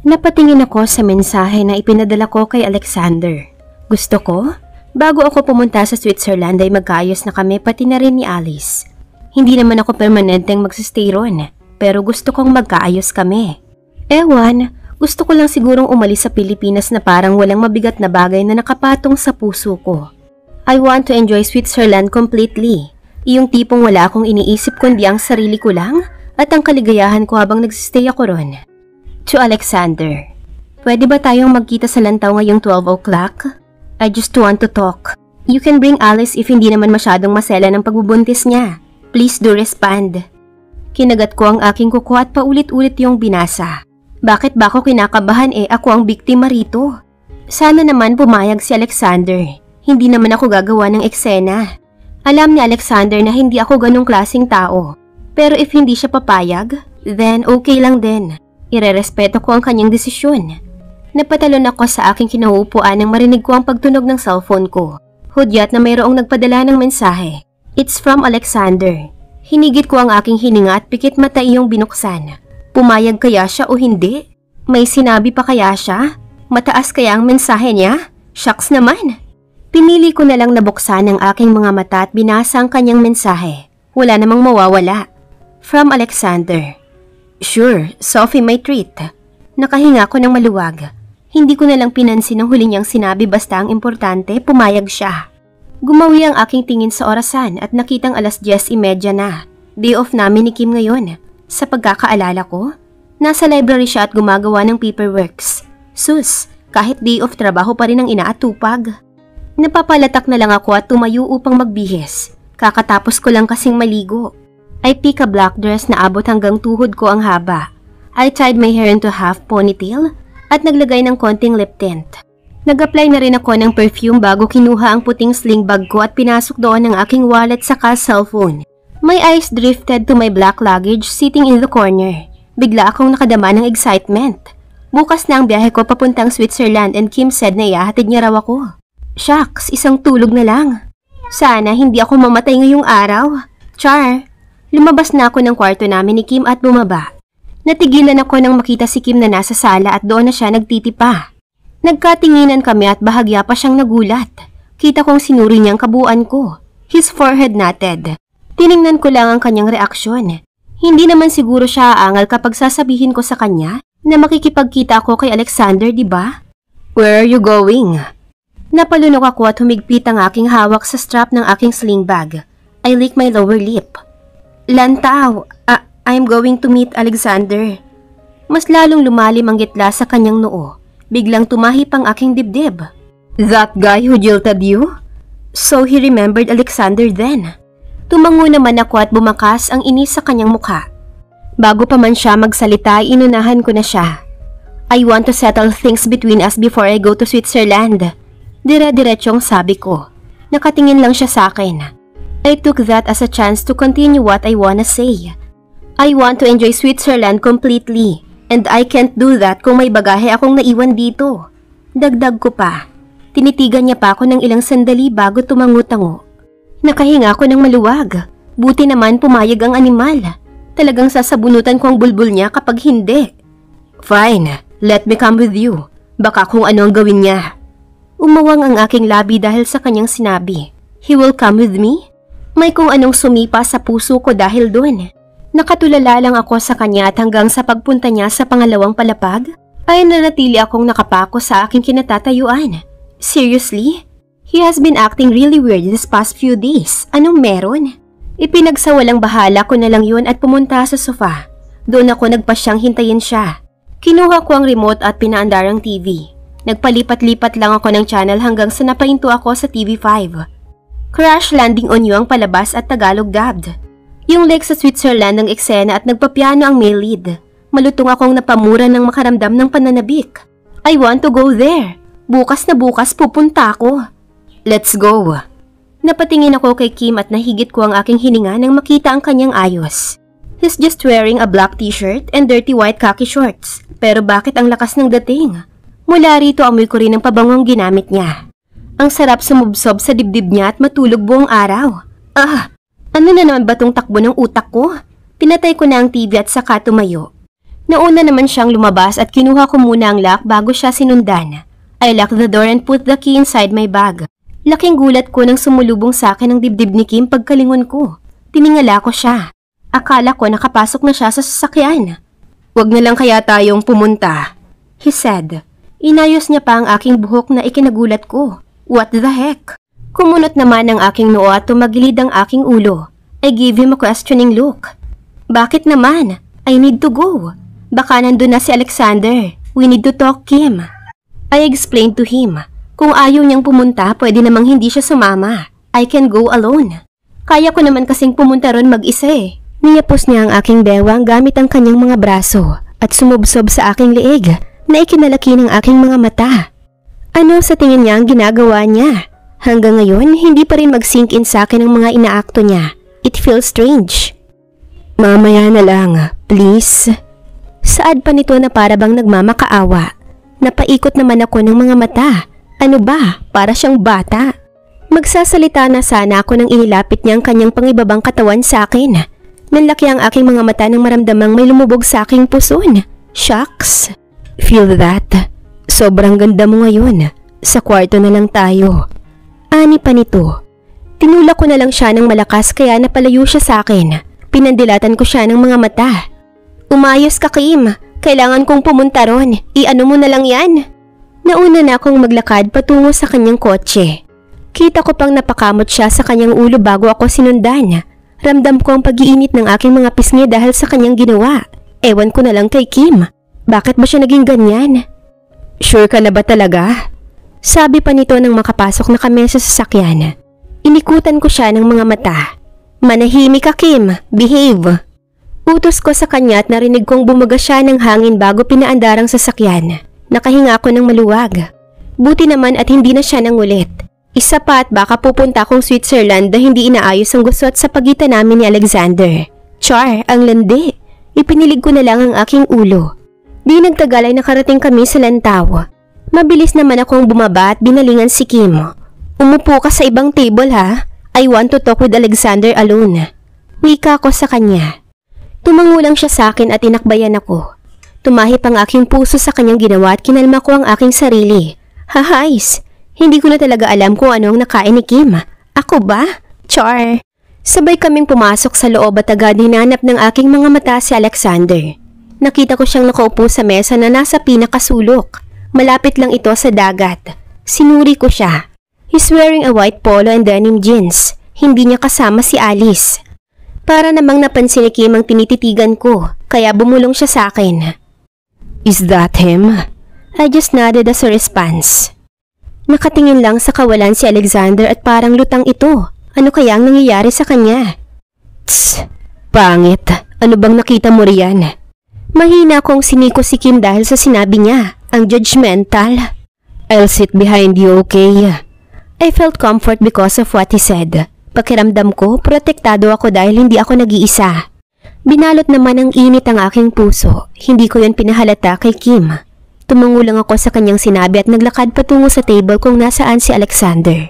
Napatingin ako sa mensahe na ipinadala ko kay Alexander. Gusto ko, bago ako pumunta sa Switzerland ay magkaayos na kami pati na rin ni Alice. Hindi naman ako permanenteng magsistay ron, pero gusto kong magkaayos kami. Ewan, gusto ko lang sigurong umalis sa Pilipinas na parang walang mabigat na bagay na nakapatong sa puso ko. I want to enjoy Switzerland completely. Yung tipong wala akong iniisip kundi ang sarili ko lang at ang kaligayahan ko habang nagsistay ako ron. To Alexander, pwede ba tayong magkita sa lantaw ngayong 12 o'clock? I just want to talk. You can bring Alice if hindi naman masyadong masela ng pagbubuntis niya. Please do respond. Kinagat ko ang aking kuko at paulit-ulit yung binasa. Bakit ba ako kinakabahan ako ang biktima rito? Sana naman pumayag si Alexander. Hindi naman ako gagawa ng eksena. Alam ni Alexander na hindi ako ganong klaseng tao. Pero if hindi siya papayag, then okay lang din. Irerespeto ko ang kanyang desisyon. Napatalon ako sa aking kinauupuan nang marinig ko ang pagtunog ng cellphone ko. Hudyat na mayroong nagpadala ng mensahe. It's from Alexander. Hinigit ko ang aking hininga at pikit mata iyong binuksan. Pumayag kaya siya o hindi? May sinabi pa kaya siya? Mataas kaya ang mensahe niya? Shucks naman! Pinili ko na lang nabuksan ang aking mga mata at binasa ang kanyang mensahe. Wala namang mawawala. From Alexander. Sure, Sophie may treat. Nakahinga ko ng maluwag. Hindi ko na lang pinansin ang huli niyang sinabi basta ang importante, pumayag siya. Gumawi ang aking tingin sa orasan at nakitang 10:30 na. Day off namin ni Kim ngayon. Sa pagkakaalala ko, nasa library siya at gumagawa ng paperworks. Sus, kahit day off trabaho pa rin ang inaatupag. Napapalatak na lang ako at tumayo upang magbihis. Kakatapos ko lang kasing maligo. I pick a black dress na abot hanggang tuhod ko ang haba. I tied my hair into half ponytail at naglagay ng konting lip tint. Nag-apply na rin ako ng perfume bago kinuha ang puting sling bag ko at pinasok doon ang aking wallet saka cellphone. My eyes drifted to my black luggage sitting in the corner. Bigla akong nakadama ng excitement. Bukas na ang biyahe ko papuntang Switzerland and Kim said na ihahatid niya raw ako. Shucks, isang tulog na lang. Sana hindi ako mamatay ngayong araw. Char! Lumabas na ako ng kwarto namin ni Kim at bumaba. Natigilan ako nang makita si Kim na nasa sala at doon na siya nagtitipa. Nagkatinginan kami at bahagya pa siyang nagulat. Kita kong sinuri niyang kabuuan ko. His forehead knotted. Tiningnan ko lang ang kanyang reaksyon. Hindi naman siguro siya aangal kapag sasabihin ko sa kanya na makikipagkita ako kay Alexander, di ba? Where are you going? Napalunok ako at humigpit ang aking hawak sa strap ng aking sling bag. I licked my lower lip. Lantaw, I'm going to meet Alexander. Mas lalong lumalim ang gitla sa kanyang noo. Biglang tumahip ang aking dibdib. That guy who jilted you? So he remembered Alexander then. Tumango naman ako at bumakas ang inis sa kanyang mukha. Bago pa man siya magsalita, inunahan ko na siya. I want to settle things between us before I go to Switzerland. Dire-diretsong sabi ko. Nakatingin lang siya sa akin. I took that as a chance to continue what I wanna say. I want to enjoy Switzerland completely, and I can't do that kung may bagahe akong naiwan dito. Dagdag ko pa. Tinitigan niya pa ako ng ilang sandali bago tumango-tango. Nakahinga ako ng maluwag. Buti naman pumayag ang animal. Talagang sasabunutan ko ang bulbul niya kapag hindi. Fine, let me come with you. Baka kung ano ang gawin niya. Umawang ang aking labi dahil sa kanyang sinabi. He will come with me? May kung anong sumipa sa puso ko dahil doon. Nakatulala lang ako sa kanya at hanggang sa pagpunta niya sa pangalawang palapag, ay nanatili akong nakapako sa aking kinatatayuan. Seriously? He has been acting really weird this past few days. Anong meron? Ipinagsawalang bahala ko na lang yun at pumunta sa sofa. Doon ako nagpasyang hintayin siya. Kinuha ko ang remote at pinaandar ang TV. Nagpalipat-lipat lang ako ng channel hanggang sa napahinto ako sa TV5. Crash Landing on You ang palabas at Tagalog dubbed. Yung lake sa Switzerland ang eksena at nagpapiano ang male lead. Malutong akong napamura ng makaramdam ng pananabik. I want to go there. Bukas na bukas pupunta ako. Let's go. Napatingin ako kay Kim at nahigit ko ang aking hininga nang makita ang kanyang ayos. He's just wearing a black t-shirt and dirty white khaki shorts. Pero bakit ang lakas ng dating? Mula rito amoy ko rin ang pabangong ginamit niya. Ang sarap sumubsob sa dibdib niya at matulog buong araw. Ano na naman ba tong takbo ng utak ko? Pinatay ko na ang TV at saka tumayo. Nauna naman siyang lumabas at kinuha ko muna ang lock bago siya sinundan. I locked the door and put the key inside my bag. Laking gulat ko nang sumulubong sa akin ang dibdib ni Kim pagkalingon ko. Tiningala ko siya. Akala ko nakapasok na siya sa sasakyan. "Wag na lang kaya tayong pumunta," he said. Inayos niya pa ang aking buhok na ikinagulat ko. What the heck? Kumunot naman ang aking noo at tumagilid ang aking ulo. I gave him a questioning look. "Bakit naman? I need to go. Baka nandun na si Alexander. We need to talk, Kim." I explained to him. Kung ayaw niyang pumunta, pwede namang hindi siya sumama. I can go alone. Kaya ko naman kasing pumunta ron mag-isa eh. Niyapos niya ang aking bewang gamit ang kanyang mga braso at sumubsob sa aking leeg na ikinalaki ng aking mga mata. Ano sa tingin niya ang ginagawa niya? Hanggang ngayon, hindi pa rin mag-sink in sa akin ang mga inaakto niya. It feels strange. "Mamaya na lang, please." Saad pa nito na para bang nagmamakaawa. Napaikot naman ako ng mga mata. Ano ba? Para siyang bata. Magsasalita na sana ako nang inilapit niya ang kanyang pangibabang katawan sa akin. Nanlaki ang aking mga mata nang maramdamang may lumubog sa aking puson. Shucks. "Feel that? Sobrang ganda mo ngayon. Sa kwarto na lang tayo." Ani pa nito. Tinulak ko na lang siya ng malakas kaya napalayo siya sa akin. Pinandilatan ko siya ng mga mata. "Umayos ka, Kim. Kailangan kong pumunta ron. I-ano mo na lang yan." Nauna na akong maglakad patungo sa kanyang kotse. Kita ko pang napakamot siya sa kanyang ulo bago ako sinundan. Ramdam ko ang pag-iinit ng aking mga pisngi dahil sa kanyang ginawa. Ewan ko na lang kay Kim. Bakit ba siya naging ganyan? "Sure ka na ba talaga?" Sabi pa nito nang makapasok na kami sa sasakyan. Inikutan ko siya ng mga mata. "Manahimik ka, Kim. Behave." Utos ko sa kanya at narinig kong bumaga siya ng hangin bago pinaandarang sasakyan. Nakahinga ako ng maluwag. Buti naman at hindi na siya nangulit. Isa pa at baka pupunta akong Switzerland na hindi inaayos ang gusot sa pagitan namin ni Alexander. Char, ang landi. Ipinilig ko na lang ang aking ulo. Di nagtagal ay nakarating kami sa Lantaw. Mabilis naman akong bumaba at binalingan si Kim. "Umupo ka sa ibang table ha. I want to talk with Alexander alone." Wika ko sa kanya. Tumango lang siya sa akin at inakbayan ako. Tumahip ang aking puso sa kanyang ginawa at kinalma ko ang aking sarili. Hahais, hindi ko na talaga alam kung ano ang nakain ni Kim. Ako ba? Char. Sabay kaming pumasok sa loob at agad hinanap ng aking mga mata si Alexander. Nakita ko siyang nakaupo sa mesa na nasa pinakasulok. Malapit lang ito sa dagat. Sinuri ko siya. He's wearing a white polo and denim jeans. Hindi niya kasama si Alice. Para namang napansin ni Kim ang tinititigan ko, kaya bumulong siya sa akin. "Is that him?" I just nodded as a response. Nakatingin lang sa kawalan si Alexander at parang lutang ito. Ano kaya ang nangyayari sa kanya? Tss, pangit. Ano bang nakita mo riyan? Mahina kong siniko si Kim dahil sa sinabi niya, ang judgmental. "I'll sit behind you, okay?" I felt comfort because of what he said. Pakiramdam ko, protektado ako dahil hindi ako nag-iisa. Binalot naman ng init ang aking puso. Hindi ko yan pinahalata kay Kim. Tumango lang ako sa kanyang sinabi at naglakad patungo sa table kung nasaan si Alexander.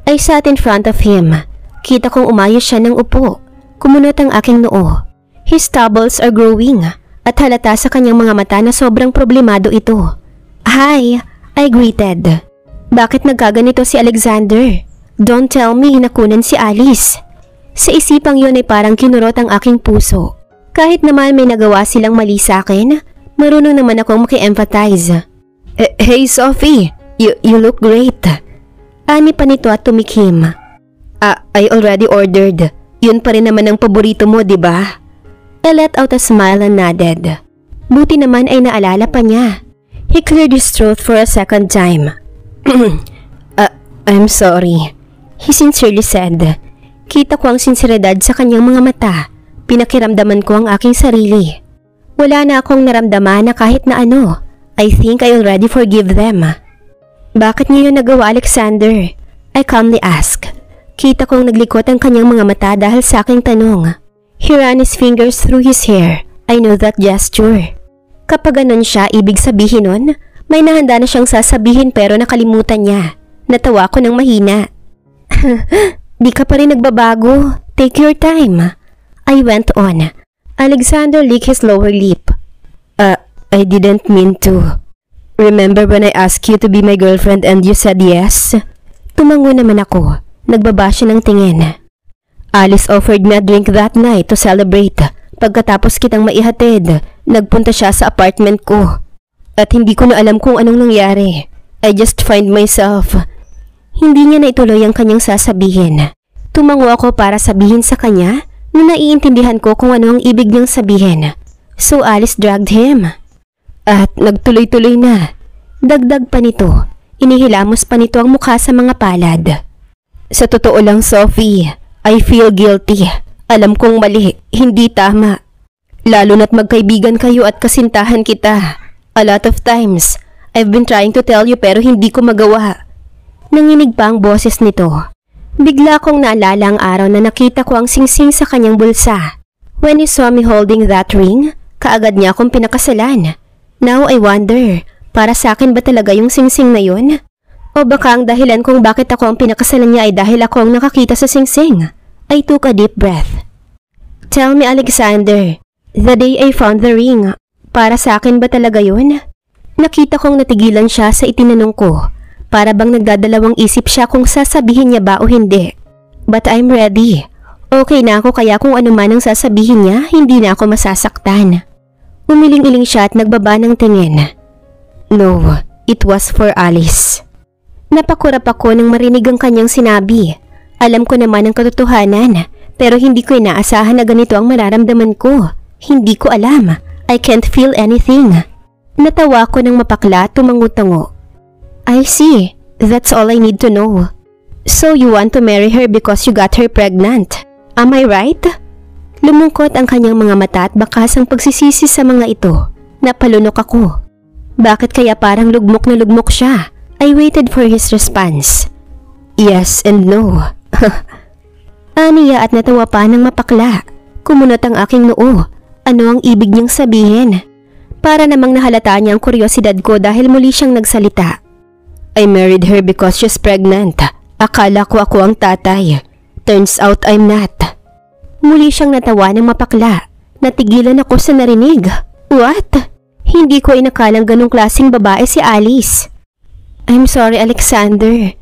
I sat in front of him. Kita kong umayos siya ng upo. Kumunot ang aking noo. His stubbles are growing at halata sa kanyang mga mata na sobrang problemado ito. "Hi," I greeted. Bakit nagkaganito si Alexander? Don't tell me nakunan si Alice. Sa isipang yun ay parang kinurot ang aking puso. Kahit naman may nagawa silang mali sa akin, marunong naman akong maki-empathize. Hey Sophie, you look great." Ani pa nito at tumikim. I already ordered. Yun pa rin naman ang paborito mo, di ba? I let out a smile and nodded. Buti naman ay naalala pa niya. He cleared his throat for a second time. I'm sorry, he sincerely said. Kita ko ang sinseridad sa kanyang mga mata. Pinakiramdaman ko ang aking sarili. Wala na akong naramdaman na kahit na ano. I think I already forgive them. Bakit niyo yun nagawa, Alexander? I calmly asked. Kita kong naglikot ang kanyang mga mata dahil sa aking tanong. He ran his fingers through his hair. I know that gesture. Kapag ganun siya, ibig sabihin nun, may nahanda na siyang sasabihin pero nakalimutan niya. Natawa ko ng mahina. "Di ka pa rin nagbabago. Take your time." I went on. Alexander licked his lower lip. I didn't mean to. Remember when I asked you to be my girlfriend and you said yes? Tumango naman ako. Nagbaba siya ng tingin. Alice offered me a drink that night to celebrate. Pagkatapos kitang maihatid, nagpunta siya sa apartment ko. At hindi ko na alam kung anong nangyari. I just find myself... Hindi niya na ituloy ang kanyang sasabihin. Tumango ako para sabihin sa kanya na naiintindihan ko kung ano ang ibig niyang sabihin. So Alice dragged him. At nagtuloy-tuloy na. Dagdag pa nito, inihilamos pa nito ang mukha sa mga palad. Sa totoo lang, Sophie, I feel guilty. Alam kong mali, hindi tama. Lalo na't magkaibigan kayo at kasintahan kita. A lot of times, I've been trying to tell you pero hindi ko magawa. Nanginig pa ang boses nito. Bigla kong naalala ang araw na nakita ko ang singsing sa kanyang bulsa. When he saw me holding that ring, kaagad niya akong pinakasalan. Now I wonder, para sa akin ba talaga yung singsing na yun? O baka ang dahilan kung bakit ako ang pinakasalan niya ay dahil ako ang nakakita sa singsing? I took a deep breath. Tell me, Alexander, the day I found the ring, para sa akin ba talaga yun? Nakita kong natigilan siya sa itinanong ko. Para bang nagdadalawang isip siya kung sasabihin niya ba o hindi. But I'm ready. Okay na ako kaya kung ano man ang sasabihin niya, hindi na ako masasaktan. Umiling-iling siya at nagbaba ng tingin. No, it was for Alice. Napakurap ako nang marinig ang kanyang sinabi. Alam ko naman ang katotohanan, pero hindi ko inaasahan na ganito ang mararamdaman ko. Hindi ko alam. I can't feel anything. Natawa ko ng mapakla, tumango-tango. I see. That's all I need to know. So you want to marry her because you got her pregnant? Am I right? Lumungkot ang kanyang mga mata at bakasang pagsisisi sa mga ito. Napalunok ako. Bakit kaya parang lugmok na lugmok siya? I waited for his response. Yes and no. Aniya at natawa pa ng mapakla. Kumunot ang aking noo. Ano ang ibig niyang sabihin? Para namang nahalata niya ang kuryosidad ko dahil muli siyang nagsalita. I married her because she's pregnant. Akala ko ako ang tatay. Turns out I'm not. Muli siyang natawa ng mapakla. Natigilan ako sa narinig. What? Hindi ko inakalang ganong klaseng babae si Alice. I'm sorry, Alexander.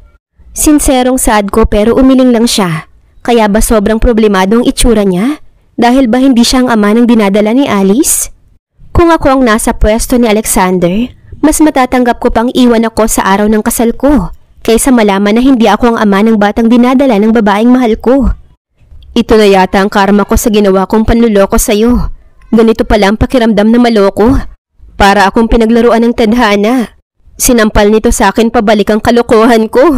Sinserong sad ko pero umiling lang siya. Kaya ba sobrang problemado ang itsura niya? Dahil ba hindi siya ang ama ng dinadala ni Alice? Kung ako ang nasa pwesto ni Alexander, mas matatanggap ko pang iwan ako sa araw ng kasal ko kaysa malaman na hindi ako ang ama ng batang dinadala ng babaeng mahal ko. Ito na yata ang karma ko sa ginawa kong panluloko sa'yo. Ganito pala ang pakiramdam na maloko. Para akong pinaglaruan ng tadhana. Sinampal nito sa akin pabalik ang kalokohan ko.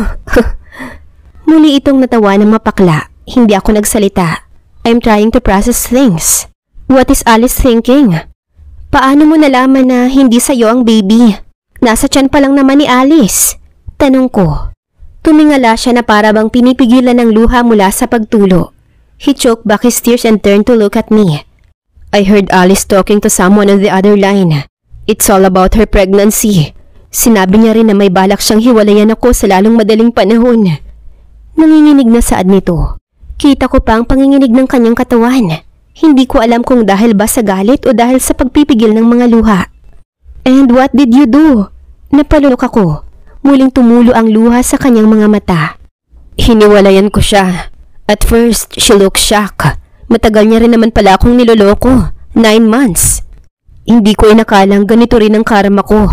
Muli itong natawa ng mapakla. Hindi ako nagsalita. I'm trying to process things. What is Alice thinking? Paano mo nalaman na hindi sa'yo ang baby? Nasa tiyan pa lang naman ni Alice. Tanong ko. Tumingala siya na para bang pinipigilan ng luha mula sa pagtulo. He choked back his tears and turned to look at me. I heard Alice talking to someone on the other line. It's all about her pregnancy. Sinabi niya rin na may balak siyang hiwalayan ako sa lalong madaling panahon. Nanginginig na saad nito. Kita ko pa ang panginginig ng kanyang katawan. Hindi ko alam kung dahil ba sa galit o dahil sa pagpipigil ng mga luha. And what did you do? Napalunok ako. Muling tumulo ang luha sa kanyang mga mata. Hiniwalayan ko siya. At first, she looked shocked. Matagal niya rin naman pala akong niloloko. 9 months. Hindi ko inakalang ganito rin ang karma ko.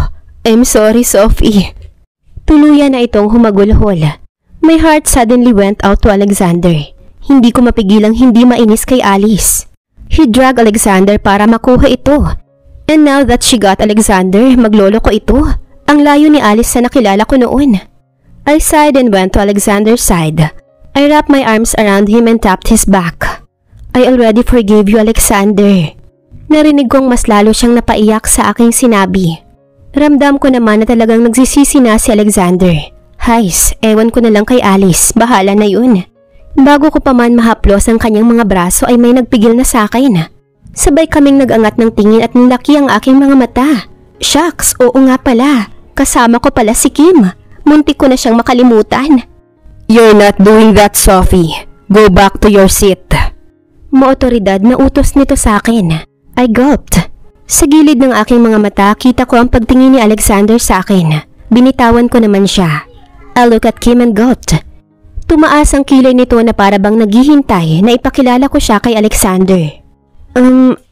I'm sorry, Sophie. Tuluyan na itong humagulhol. My heart suddenly went out to Alexander. Hindi ko mapigilang hindi mainis kay Alice. He dragged Alexander para makuha ito. And now that she got Alexander, maglolo ko ito. Ang layo ni Alice sa nakilala ko noon. I sighed and went to Alexander's side. I wrapped my arms around him and tapped his back. I already forgave you, Alexander. Narinig kong mas lalo siyang napaiyak sa aking sinabi. Ramdam ko naman na talagang nagsisisi na si Alexander. Hays, ewan ko na lang kay Alice, bahala na yun. Bago ko pa man mahaplos ang kanyang mga braso ay may nagpigil na sa akin. Sabay kaming nag-angat ng tingin at nilaki ang aking mga mata. Shucks, oo nga pala. Kasama ko pala si Kim. Muntik ko na siyang makalimutan. You're not doing that, Sophie. Go back to your seat. Maotoridad na utos nito sa akin. I gulped. Sa gilid ng aking mga mata, kita ko ang pagtingin ni Alexander sa akin. Binitawan ko naman siya. I look at Kim and gulped. Tumaas ang kilay nito na para bang naghihintay na ipakilala ko siya kay Alexander.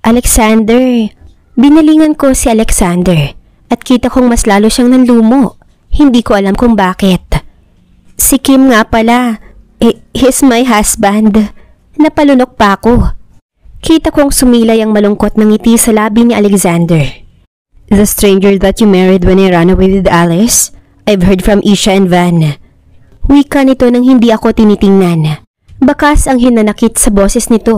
Alexander. Binalingan ko si Alexander at kita kong mas lalo siyang nanlumo. Hindi ko alam kung bakit. Si Kim nga pala. He's my husband. Napalunok pa ako. Kita kong sumilay ang malungkot ng ngiti sa labi ni Alexander. The stranger that you married when I ran away with Alice? I've heard from Isha and Van. Wika nito nang hindi ako tinitingnan. Bakas ang hinanakit sa boses nito.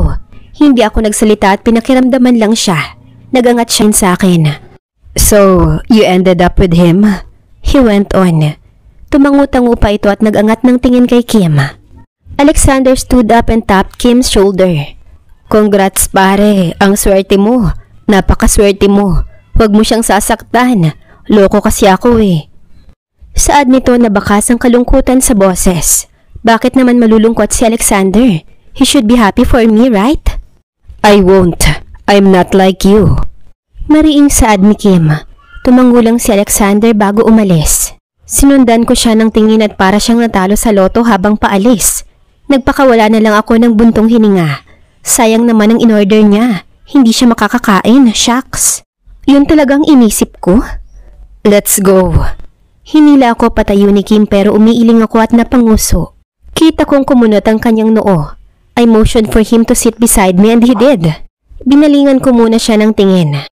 Hindi ako nagsalita at pinakiramdaman lang siya. Nagangat siya sa akin. So, you ended up with him? He went on. Tumangutango pa ito at nagangat ng tingin kay Kim. Alexander stood up and tapped Kim's shoulder. Congrats pare, ang swerte mo. Napakaswerte mo. Huwag mo siyang sasaktan. Loko kasi ako eh. Saad nito na bakas ang kalungkutan sa boses. Bakit naman malulungkot si Alexander? He should be happy for me, right? I won't. I'm not like you. Mariing saad ni Kim. Tumangulang si Alexander bago umalis. Sinundan ko siya ng tingin at para siyang natalo sa loto habang paalis. Nagpakawala na lang ako ng buntong hininga. Sayang naman ang in-order niya. Hindi siya makakakain, shucks. Yun talagang inisip ko. Let's go. Hinila ako patayo ni Kim pero umiiling ako at napanguso. Kita kong kumunot ang kanyang noo. I motioned for him to sit beside me and he did. Binalingan ko muna siya ng tingin.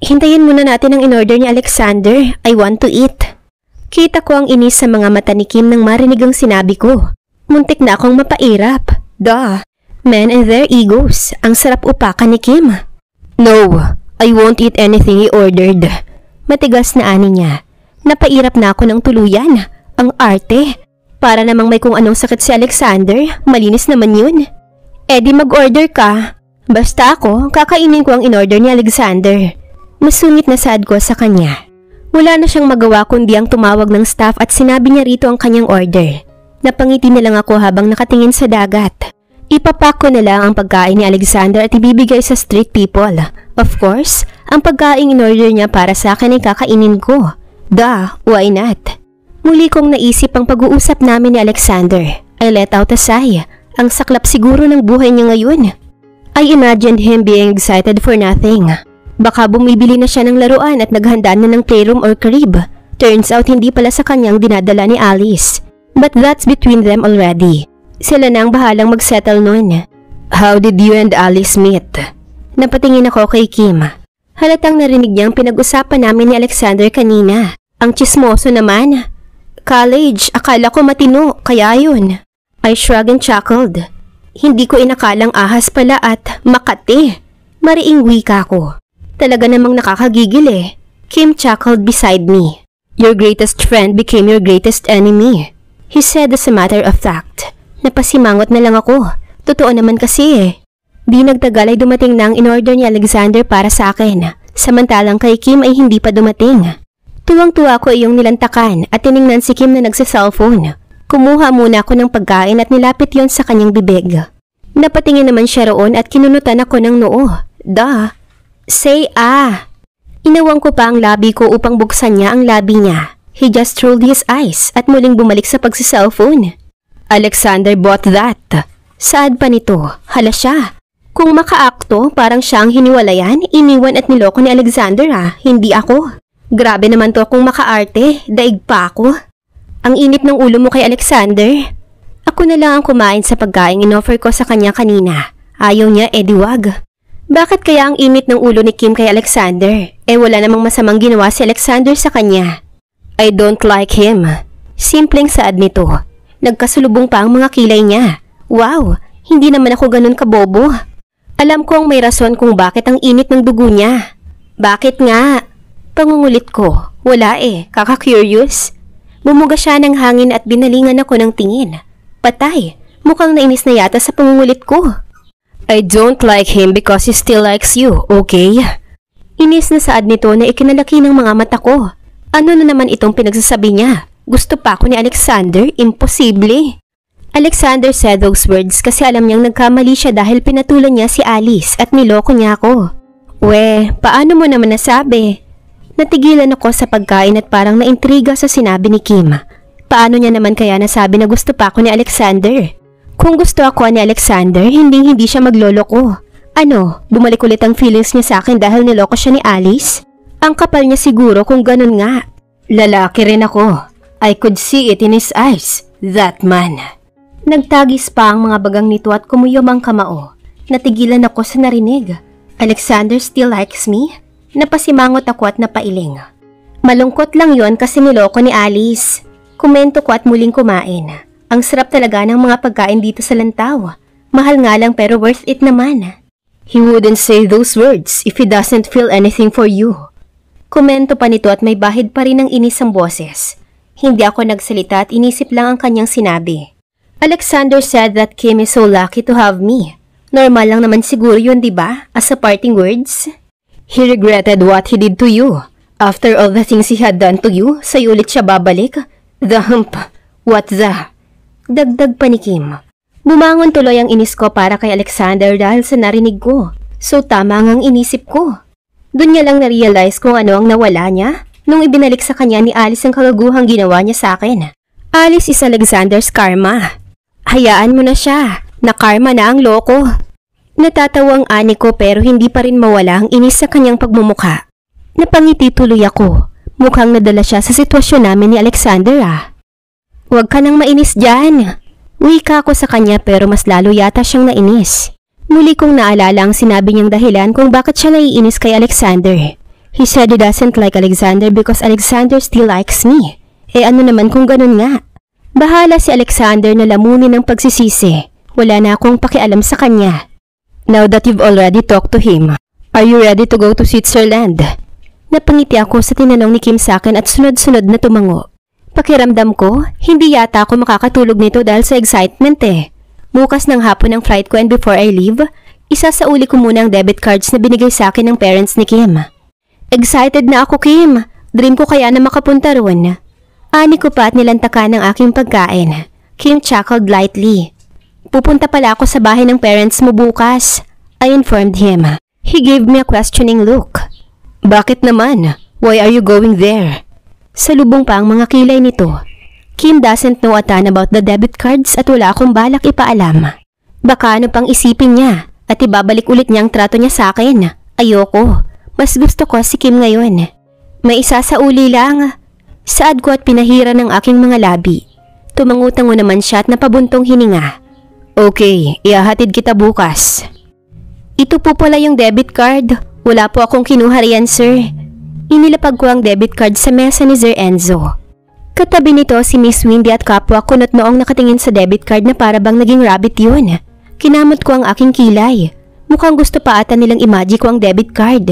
Hintayin muna natin ang in-order ni Alexander. I want to eat. Kita ko ang inis sa mga mata ni Kim nang marinig ang sinabi ko. Muntik na akong mapairap. Duh. Men and their egos. Ang sarap upakan ni Kim. No, I won't eat anything he ordered. Matigas na ani niya. Napairap na ako ng tuluyan. Ang arte. Para namang may kung anong sakit si Alexander. Malinis naman yun. Eh di mag-order ka. Basta ako, kakainin ko ang in-order ni Alexander. Masungit na saad ko sa kanya. Wala na siyang magawa kundi ang tumawag ng staff at sinabi niya rito ang kanyang order. Napangiti na lang ako habang nakatingin sa dagat. Ipapak ko na lang ang pagkain ni Alexander at ibibigay sa street people. Of course, ang pagkain in-order niya para sa akin ay kakainin ko. Duh, why not? Muli kong naisip ang pag-uusap namin ni Alexander. I let out a sigh. Ang saklap siguro ng buhay niya ngayon. I imagined him being excited for nothing. Baka bumibili na siya ng laruan at naghanda na ng playroom or crib. Turns out hindi pala sa kanyang dinadala ni Alice. But that's between them already. Sila na ang bahalang mag-settle noon. How did you and Alice meet? Napatingin ako kay Kim. Halatang narinig niyang pinag-usapan namin ni Alexander kanina. Ang chismoso naman. College, akala ko matino, kaya yun. I shrugged and chuckled. Hindi ko inakalang ahas pala at makati. Mariing wika ko. Talaga namang nakakagigil eh. Kim chuckled beside me. Your greatest friend became your greatest enemy. He said as a matter of fact. Napasimangot na lang ako. Totoo naman kasi eh. Di nagtagal ay dumating na ang in-order ni Alexander para sa akin. Samantalang kay Kim ay hindi pa dumating. Tuwang-tuwa ko iyong nilantakan at tiningnan si Kim na nagsa-cellphone. Kumuha muna ako ng pagkain at nilapit yon sa kanyang bibig. Napatingin naman siya roon at kinunutan ako ng noo. Duh. Say ah. Inawang ko pa ang labi ko upang buksan niya ang labi niya. He just rolled his eyes at muling bumalik sa pagsa-cellphone. Alexander bought that. Saad pa nito, hala siya. Kung makaakto, parang siya ang hiniwalayan, iniwan at niloko ni Alexander hindi ako. Grabe naman to kung makaarte, daig pa ako. Ang init ng ulo mo kay Alexander. Ako na lang ang kumain sa pagkain inoffer ko sa kanya kanina. Ayaw niya, edi wag. Bakit kaya ang init ng ulo ni Kim kay Alexander? Wala namang masamang ginawa si Alexander sa kanya. I don't like him. Simpleng saad nito. Nagkasulubong pa ang mga kilay niya. Wow, hindi naman ako ganun kabobo. Alam kong may rason kung bakit ang init ng dugo niya. Bakit nga? Pangungulit ko. Wala kaka-curious. Bumuga siya ng hangin at binalingan ako ng tingin. Patay, mukhang nainis na yata sa pangungulit ko. I don't like him because he still likes you, okay? Inis na saad nito na ikinalaki ng mga mata ko. Ano na naman itong pinagsasabi niya? Gusto pa ako ni Alexander? Imposible. Alexander said those words kasi alam niyang nagkamali siya dahil pinatulan niya si Alice at niloko niya ako. Paano mo naman nasabi? Natigilan ako sa pagkain at parang naintriga sa sinabi ni Kim. Paano niya naman kaya nasabi na gusto pa ako ni Alexander? Kung gusto ako ni Alexander, hindi siya magloloko. Ano, bumalik ulit ang feelings niya sa akin dahil niloko siya ni Alice? Ang kapal niya siguro kung ganun nga. Lalaki rin ako. I could see it in his eyes. That man. Nagtagis pa ang mga bagang nito at kumuyom ang kamao. Natigilan ako sa narinig. Alexander still likes me? Napasimangot ako at napailing. Malungkot lang yon kasi niloko ni Alice. Komento ko at muling kumain. Ang sarap talaga ng mga pagkain dito sa Lantaw. Mahal nga lang pero worth it naman. He wouldn't say those words if he doesn't feel anything for you. Komento pa nito at may bahid pa rin ng inis ang boses. Hindi ako nagsalita at inisip lang ang kanyang sinabi. Alexander said that Kim is so lucky to have me. Normal lang naman siguro yun, diba? As a parting words. He regretted what he did to you. After all the things he had done to you, sa'yo ulit siya babalik? The hump. What the? Dagdag pa ni Kim. Bumangon tuloy ang inis ko para kay Alexander dahil sa narinig ko. So tama ngang inisip ko. Doon niya lang na-realize kung ano ang nawala niya nung ibinalik sa kanya ni Alice ang kagaguhang ginawa niya sa akin. Alice is Alexander's karma. Hayaan mo na siya. Na-karma na ang loko. Natatawa ang ani ko pero hindi pa rin mawala ang inis sa kanyang pagmumukha. Napangiti tuloy ako. Mukhang nadala siya sa sitwasyon namin ni Alexander Huwag ka nang mainis dyan. Wika ko sa kanya pero mas lalo yata siyang nainis. Muli kong naalala ang sinabi niyang dahilan kung bakit siya naiinis kay Alexander. He said he doesn't like Alexander because Alexander still likes me. Ano naman kung ganun nga? Bahala si Alexander na lamunin ng pagsisisi. Wala na akong pakialam sa kanya. Now that you've already talked to him, are you ready to go to Switzerland? Napangiti ako sa tinanong ni Kim sa akin at sunod-sunod na tumango. Pakiramdam ko, hindi yata ako makakatulog nito dahil sa excitement Bukas ng hapon ng flight ko and before I leave, isasauli ko muna ang debit cards na binigay sa akin ng parents ni Kim. Excited na ako, Kim. Dream ko kaya na makapunta roon. Ani ko pa at nilantakan ng aking pagkain. Kim chuckled lightly. Pupunta pala ako sa bahay ng parents mo bukas. I informed him. He gave me a questioning look. Bakit naman? Why are you going there? Salubong pa ang mga kilay nito. Kim doesn't know a ton about the debit cards at wala akong balak ipaalam. Baka ano pang isipin niya at ibabalik ulit niya ang trato niya sa akin. Ayoko. Mas gusto ko si Kim ngayon. May isasauli lang. Saad ko at pinahira ng aking mga labi. Tumangutango naman siya at napabuntong hininga. Okay, ihahatid kita bukas. Ito po pala yung debit card. Wala po akong kinuha riyan, sir. Inilapag ko ang debit card sa mesa ni Sir Enzo. Katabi nito si Miss Windy at kapwa ko noong nakatingin sa debit card na para bang naging rabbit yun. Kinamot ko ang aking kilay. Mukhang gusto pa ata nilang imaji ko ang debit card.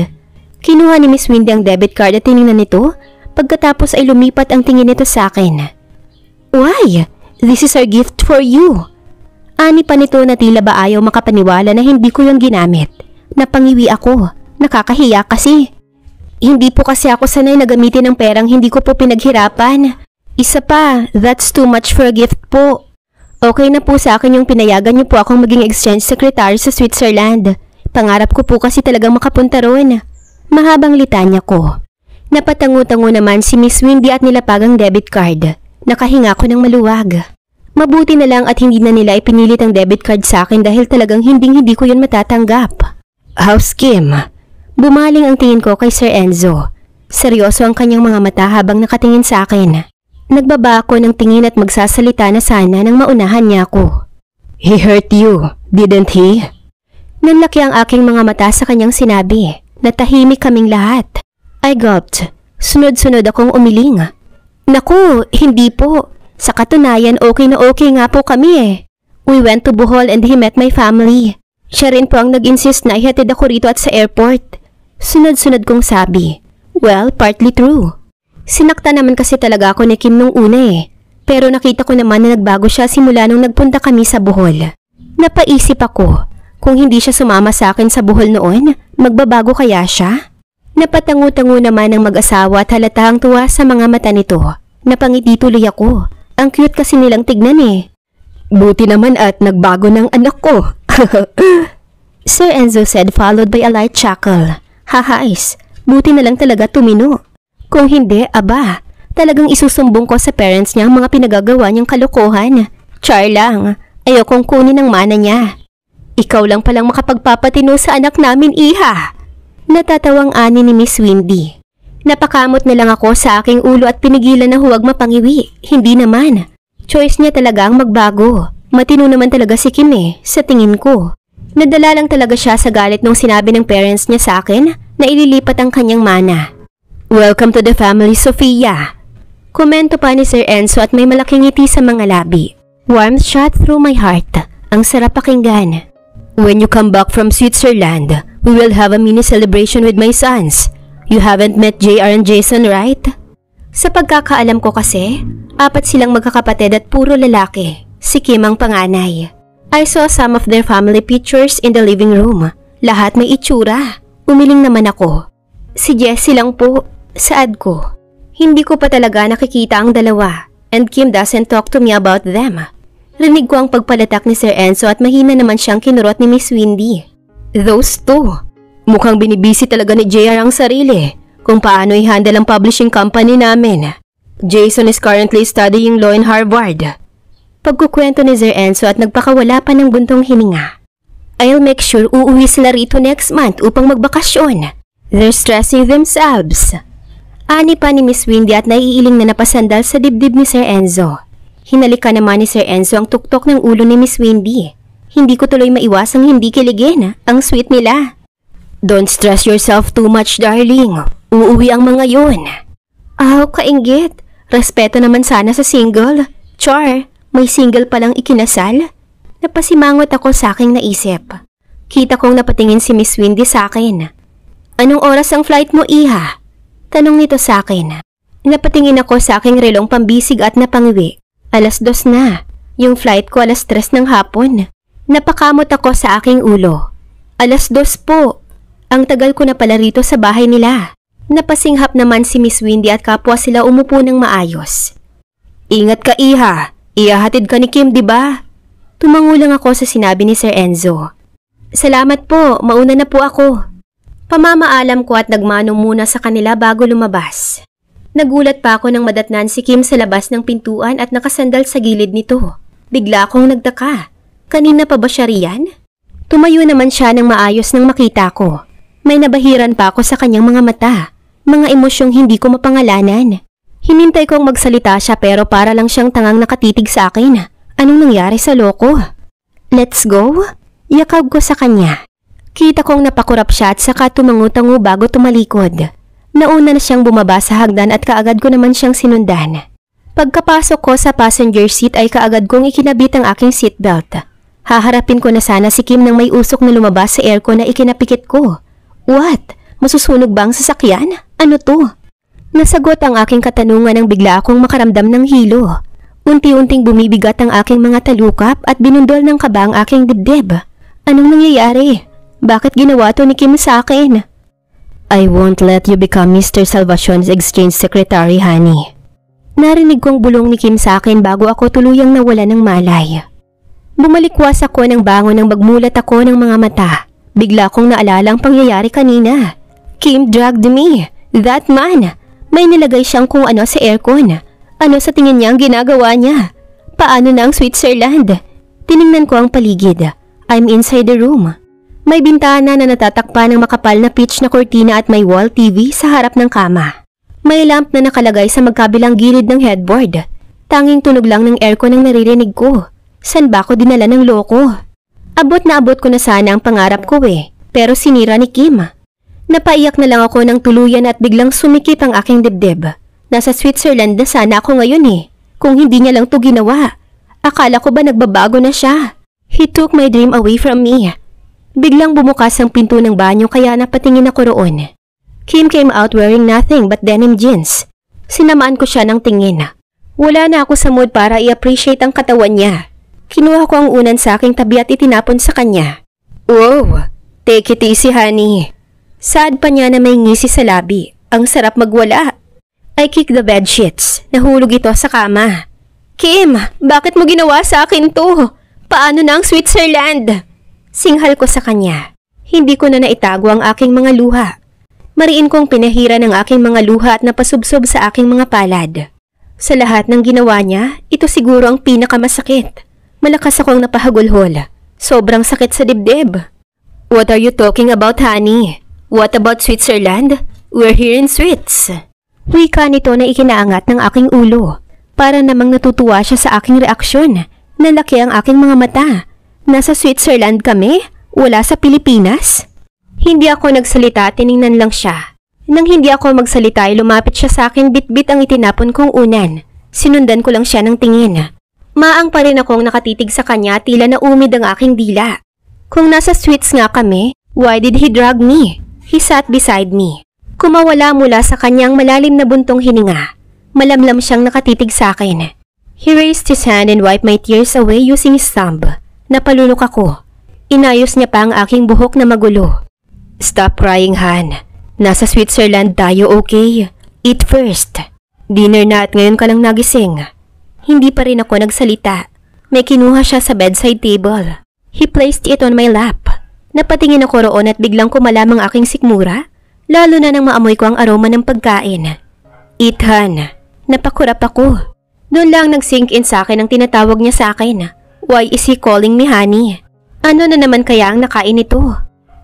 Kinuha ni Miss Windy ang debit card at tiningnan nito. Pagkatapos ay lumipat ang tingin nito sa akin. Why? This is our gift for you. Ani pa nito na tila ba ayaw makapaniwala na hindi ko yung ginamit. Napangiwi ako. Nakakahiya kasi. Hindi po kasi ako sanay na gamitin ng perang hindi ko po pinaghirapan. Isa pa, that's too much for a gift po. Okay na po sa akin yung pinayagan niyo po akong maging exchange secretary sa Switzerland. Pangarap ko po kasi talagang makapunta roon. Mahabang litanya ko. Napatango-tango naman si Miss Windy at nilapag ang debit card. Nakahinga ko ng maluwag. Mabuti na lang at hindi na nila ipinilit ang debit card sa akin dahil talagang hindi ko yun matatanggap. How's Kim? Bumaling ang tingin ko kay Sir Enzo. Seryoso ang kanyang mga mata habang nakatingin sa akin. Nagbaba ako ng tingin at magsasalita na sana nang maunahan niya ako. He hurt you, didn't he? Nanlaki ang aking mga mata sa kanyang sinabi. Natahimik kaming lahat. I gulped. Sunod-sunod akong umiling. Naku, hindi po. Sa katunayan, okay na okay nga po kami We went to Bohol and he met my family. Siya rin po ang nag-insist na ihatid ako rito at sa airport. Sunod-sunod kong sabi. Well, partly true. Sinakta naman kasi talaga ako ni Kim nung una Pero nakita ko naman na nagbago siya simula nung nagpunta kami sa Bohol. Napaisip ako, kung hindi siya sumama sa akin sa Bohol noon, magbabago kaya siya? Napatango-tango naman ang mag-asawa at halatang tuwa sa mga mata nito. Napangiti tuloy ako. Ang cute kasi nilang tignan Buti naman at nagbago ng anak ko. Sir Enzo said followed by a light chuckle. Hahais, buti na lang talaga tumino. Kung hindi, aba, talagang isusumbong ko sa parents niya ang mga pinagagawa niyang kalokohan. Char lang, ayokong kunin ang mana niya. Ikaw lang palang makapagpapatino sa anak namin, iha. Natatawang ani ni Miss Windy. Napakamot na lang ako sa aking ulo at pinigilan na huwag mapangiwi. Hindi naman. Choice niya talaga ang magbago. Matino naman talaga si Kim sa tingin ko. Nadala lang talaga siya sa galit nung sinabi ng parents niya sa akin na ililipat ang kanyang mana. Welcome to the family, Sofia. Komento pa ni Sir Enzo at may malaking ngiti sa mga labi. Warmth shot through my heart. Ang sarap pakinggan. When you come back from Switzerland, we will have a mini celebration with my sons. You haven't met JR and Jason, right? Sa pagkakaalam ko kasi, 4 silang magkakapatid at puro lalaki. Si Kim ang panganay. I saw some of their family pictures in the living room. Lahat may itsura. Umiling naman ako. Si Jessie lang po, saad ko. Hindi ko pa talaga nakikita ang dalawa. And Kim doesn't talk to me about them. Rinig ko ang pagpalatak ni Sir Enzo at mahina naman siyang kinurot ni Miss Windy. Those two. Mukhang binibisi talaga ni JR ang sarili kung paano i-handle ang publishing company namin. Jason is currently studying law in Harvard. Pagkukwento ni Sir Enzo at nagpakawala pa ng buntong hininga. I'll make sure uuwi sila rito next month upang magbakasyon. They're stressing themselves. Ani pa ni Miss Windy at naiiling na napasandal sa dibdib ni Sir Enzo. Hinalika naman ni Sir Enzo ang tuktok ng ulo ni Miss Windy. Hindi ko tuloy maiwasang hindi kiligin. Ang sweet nila. Don't stress yourself too much, darling. Uuwi ang mga yun. Kainggit. Respeto naman sana sa single. Char, may single palang ikinasal. Napasimangot ako sa aking naisip. Kita kong napatingin si Miss Windy sa akin. Anong oras ang flight mo, iha? Tanong nito sa akin. Napatingin ako sa aking relong pambisig at napangiwi. 2:00 na. Yung flight ko 3:00 ng hapon. Napakamot ako sa aking ulo. 2:00 po. Ang tagal ko na pala rito sa bahay nila. Napasinghap naman si Miss Windy at kapwa sila umupo ng maayos. Ingat ka, iha. Ihahatid ka ni Kim, di ba? Tumango lang ako sa sinabi ni Sir Enzo. Salamat po, mauna na po ako. Pamamaalam ko at nagmanong muna sa kanila bago lumabas. Nagulat pa ako nang madatnan si Kim sa labas ng pintuan at nakasandal sa gilid nito. Bigla akong nagtaka. Kanina pa ba siya riyan? Tumayo naman siya ng maayos nang makita ko. May nabahiran pa ako sa kanyang mga mata. Mga emosyong hindi ko mapangalanan. Hinintay kong magsalita siya pero para lang siyang tangang nakatitig sa akin. Anong nangyari sa loko? Let's go? Yakag ko sa kanya. Kita kong napakurap siya at saka tumangu-tango bago tumalikod. Nauna na siyang bumaba sa hagdan at kaagad ko naman siyang sinundan. Pagkapasok ko sa passenger seat ay kaagad kong ikinabit ang aking seatbelt. Haharapin ko na sana si Kim nang may usok na lumabas sa aircon na ikinapikit ko. What? Masusunog ba ang sasakyan? Ano to? Nasagot ang aking katanungan nang bigla akong makaramdam ng hilo. Unti-unting bumibigat ang aking mga talukap at binundol ng kaba ang aking dibdib. Anong nangyayari? Bakit ginawa to ni Kim sa akin? I won't let you become Mr. Salvacion's exchange secretary, honey. Narinig kong bulong ni Kim sa akin bago ako tuluyang nawala ng malay. Bumalikwas ako ng bangon nang magmulat ako ng mga mata. Bigla kong naalala ang pangyayari kanina. Kim dragged me. That man. May nilagay siyang kung ano sa aircon. Ano sa tingin niya ang ginagawa niya? Paano na ang Switzerland? Tiningnan ko ang paligid. I'm inside the room. May bintana na natatakpan ng makapal na pitch na kortina at may wall TV sa harap ng kama. May lamp na nakalagay sa magkabilang gilid ng headboard. Tanging tunog lang ng aircon ang naririnig ko. San ba ko dinala ng loko? Abot na abot ko na sana ang pangarap ko pero sinira ni Kim. Napaiyak na lang ako ng tuluyan at biglang sumikip ang aking dibdib. Nasa Switzerland na sana ako ngayon kung hindi niya lang to ginawa. Akala ko ba nagbabago na siya? He took my dream away from me. Biglang bumukas ang pinto ng banyo kaya napatingin ako roon. Kim came out wearing nothing but denim jeans. Sinamaan ko siya ng tingin. Wala na ako sa mood para i-appreciate ang katawan niya. Kinuha ko ang unan sa aking tabi at itinapon sa kanya. Wow, take it easy, honey. Saad pa niya na may ngisi sa labi. Ang sarap magwala. I kicked the bedsheets. Nahulog ito sa kama. Kim, bakit mo ginawa sa akin to? Paano na ang Switzerland? Singhal ko sa kanya. Hindi ko na naitago ang aking mga luha. Mariin kong pinahira ng aking mga luha at napasubsob sa aking mga palad. Sa lahat ng ginawa niya, ito siguro ang pinakamasakit. Malakas akong napahagulhol. Sobrang sakit sa dibdib. What are you talking about, honey? What about Switzerland? We're here in Swiss. Wika nito na ikinaangat ng aking ulo. Para namang natutuwa siya sa aking reaksyon. Nalaki ang aking mga mata. Nasa Switzerland kami? Wala sa Pilipinas? Hindi ako nagsalita, tiningnan lang siya. Nang hindi ako magsalita ay lumapit siya sa akin, bit-bit ang itinapon kong unan. Sinundan ko lang siya ng tingin. Maang pa rin akong nakatitig sa kanya, tila na umid ang aking dila. Kung nasa Swiss nga kami, why did he drag me? He sat beside me. Kumawala mula sa kanyang malalim na buntong hininga. Malamlam siyang nakatitig sa akin. He raised his hand and wiped my tears away using his thumb. Napalunok ako. Inayos niya pa ang aking buhok na magulo. Stop crying, Han. Nasa Switzerland tayo, okay? Eat first. Dinner na at ngayon ka lang nagising. Hindi pa rin ako nagsalita. May kinuha siya sa bedside table. He placed it on my lap. Napatingin ako roon at biglang kumalam ang aking sikmura, lalo na nang maamoy ko ang aroma ng pagkain. Eat, Han. Napakurap ako. Doon lang nag-sink in sa akin ang tinatawag niya sa akin. Why is he calling me honey? Ano na naman kaya ang nakain nito?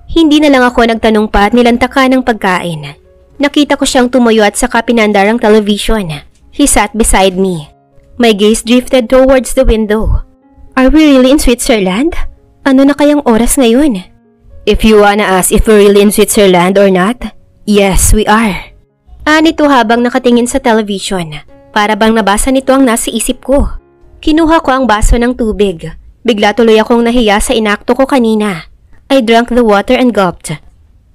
Hindi na lang ako nagtanong pa at nilantaka ng pagkain. Nakita ko siyang tumuyo at saka pinandar ang television. He sat beside me. My gaze drifted towards the window. Are we really in Switzerland? Ano na kayang oras ngayon? If you wanna ask if we're really in Switzerland or not, yes, we are. Nito habang nakatingin sa television. Para bang nabasa nito ang nasa isip ko. Kinuha ko ang baso ng tubig. Bigla tuloy akong nahiya sa inakto ko kanina. I drank the water and gulped.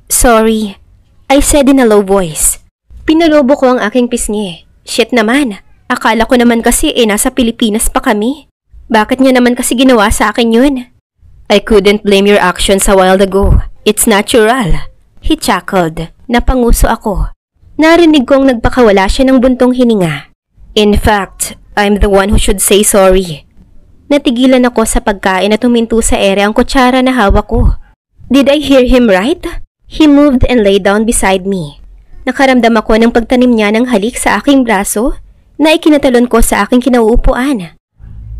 Sorry, I said in a low voice. Pinalobo ko ang aking pisngi. Shit naman, akala ko naman kasi nasa Pilipinas pa kami. Bakit niya naman kasi ginawa sa akin yun? I couldn't blame your actions a while ago. It's natural. He chuckled. Napanguso ako. Narinig kong nagpakawala siya ng buntong hininga. In fact, I'm the one who should say sorry. Natigilan ako sa pagkain at huminto sa ere ang kutsara na hawak ko. Did I hear him right? He moved and lay down beside me. Nakaramdam ako ng pagtanim niya ng halik sa aking braso na ikinatalon ko sa aking kinauupuan.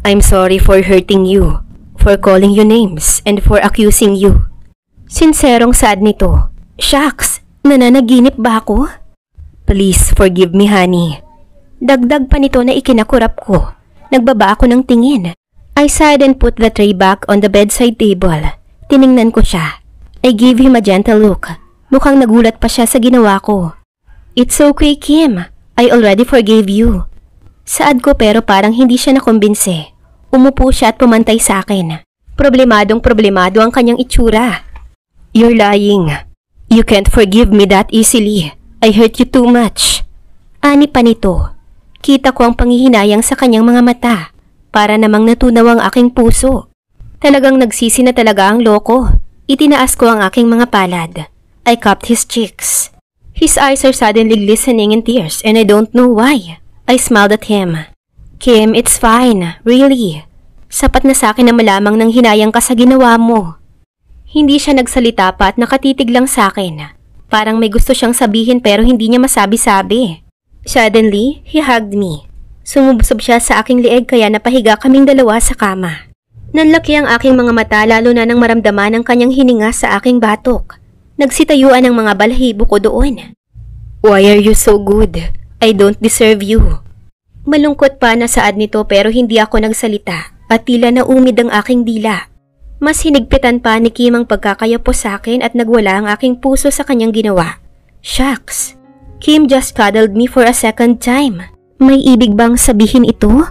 I'm sorry for hurting you, for calling you names, and for accusing you. Sinserong sad nito. Shucks, nananaginip ba ako? Please forgive me, honey. Dagdag pa nito na ikinakurap ko. Nagbaba ako ng tingin. I sighed and put the tray back on the bedside table. Tiningnan ko siya. I gave him a gentle look. Mukhang nagulat pa siya sa ginawa ko. It's okay, Kim. I already forgave you. Saad ko pero parang hindi siya nakumbinse. Umupo siya at pumantay sa akin. Problemado ang kanyang itsura. You're lying. You can't forgive me that easily. I hurt you too much. Ani pa nito. Kita ko ang panghihinayang sa kanyang mga mata. Para namang natunaw ang aking puso. Talagang nagsisi na talaga ang loko. Itinaas ko ang aking mga palad. I cupped his cheeks. His eyes are suddenly glistening in tears and I don't know why. I smiled at him. Kim, it's fine. Really. Sapat na sa akin na malamang nang hinayang ka sa ginawa mo. Hindi siya nagsalita pa at nakatitig lang sa akin. Parang may gusto siyang sabihin pero hindi niya masabi-sabi. Suddenly, he hugged me. Sumubsob siya sa aking lieg kaya napahiga kaming dalawa sa kama. Nanlaki ang aking mga mata lalo na nang maramdaman ang kanyang hininga sa aking batok. Nagsitayuan ang mga balahibo ko doon. Why are you so good? I don't deserve you. Malungkot pa na saad nito pero hindi ako nagsalita at tila na umid ang aking dila. Mas hinigpitan pa ni Kim ang pagkakayapo sa akin at nagwala ang aking puso sa kanyang ginawa. Shucks! Kim just cuddled me for a second time. May ibig bang sabihin ito?